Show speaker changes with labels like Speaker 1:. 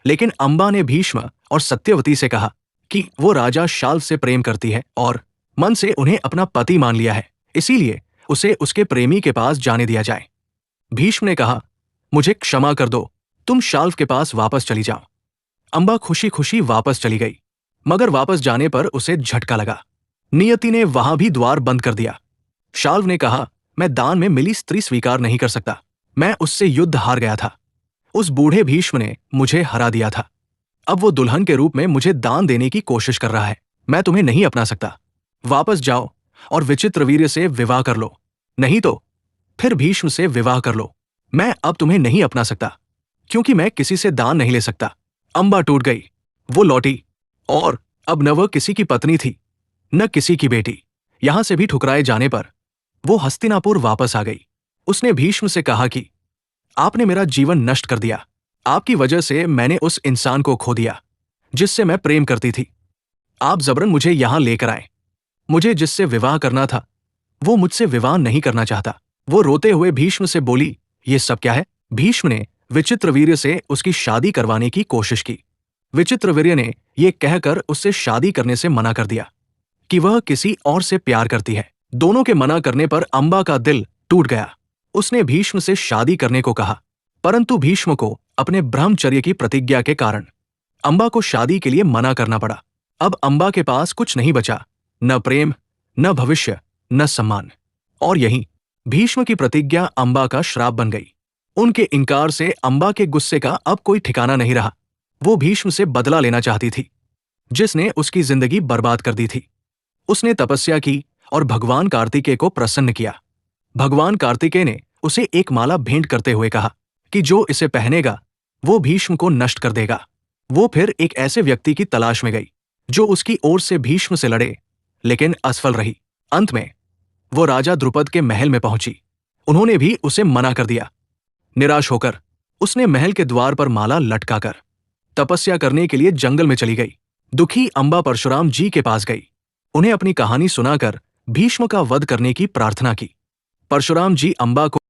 Speaker 1: लेकिन अम्बा ने भीष्म और सत्यवती से कहा कि वो राजा शाल्व से प्रेम करती है और मन से उन्हें अपना पति मान लिया है, इसीलिए उसे उसके प्रेमी के पास जाने दिया जाए। भीष्म ने कहा, मुझे क्षमा कर दो, तुम शाल्व के पास वापस चली जाओ। अम्बा खुशी खुशी वापस चली गई, मगर वापस जाने पर उसे झटका लगा। नियति ने वहां भी द्वार बंद कर दिया। शाल्व ने कहा, मैं दान में मिली स्त्री स्वीकार नहीं कर सकता। मैं उससे युद्ध हार गया था। उस बूढ़े भीष्म ने मुझे हरा दिया था। अब वो दुल्हन के रूप में मुझे दान देने की कोशिश कर रहा है। मैं तुम्हें नहीं अपना सकता। वापस जाओ और विचित्रवीर्य से विवाह कर लो, नहीं तो फिर भीष्म से विवाह कर लो। मैं अब तुम्हें नहीं अपना सकता, क्योंकि मैं किसी से दान नहीं ले सकता। अम्बा टूट गई। वो लौटी और अब न वह किसी की पत्नी थी, न किसी की बेटी। यहां से भी ठुकराए जाने पर वो हस्तिनापुर वापस आ गई। उसने भीष्म से कहा कि आपने मेरा जीवन नष्ट कर दिया। आपकी वजह से मैंने उस इंसान को खो दिया जिससे मैं प्रेम करती थी। आप जबरन मुझे यहां लेकर आए। मुझे जिससे विवाह करना था वो मुझसे विवाह नहीं करना चाहता। वो रोते हुए भीष्म से बोली, ये सब क्या है? भीष्म ने विचित्रवीर्य से उसकी शादी करवाने की कोशिश की। विचित्रवीर्य ने यह कहकर उससे शादी करने से मना कर दिया कि वह किसी और से प्यार करती है। दोनों के मना करने पर अम्बा का दिल टूट गया। उसने भीष्म से शादी करने को कहा, परंतु भीष्म को अपने ब्रह्मचर्य की प्रतिज्ञा के कारण अम्बा को शादी के लिए मना करना पड़ा। अब अम्बा के पास कुछ नहीं बचा, न प्रेम, न भविष्य, न सम्मान। और यही भीष्म की प्रतिज्ञा अम्बा का श्राप बन गई। उनके इनकार से अम्बा के गुस्से का अब कोई ठिकाना नहीं रहा। वो भीष्म से बदला लेना चाहती थी, जिसने उसकी जिंदगी बर्बाद कर दी थी। उसने तपस्या की और भगवान कार्तिकेय को प्रसन्न किया। भगवान कार्तिकेय ने उसे एक माला भेंट करते हुए कहा कि जो इसे पहनेगा वो भीष्म को नष्ट कर देगा। वो फिर एक ऐसे व्यक्ति की तलाश में गई जो उसकी ओर से भीष्म से लड़े, लेकिन असफल रही। अंत में वो राजा द्रुपद के महल में पहुंची। उन्होंने भी उसे मना कर दिया। निराश होकर उसने महल के द्वार पर माला लटकाकर तपस्या करने के लिए जंगल में चली गई। दुखी अम्बा परशुराम जी के पास गई। उन्हें अपनी कहानी सुनाकर भीष्म का वध करने की प्रार्थना की। परशुराम जी अम्बा को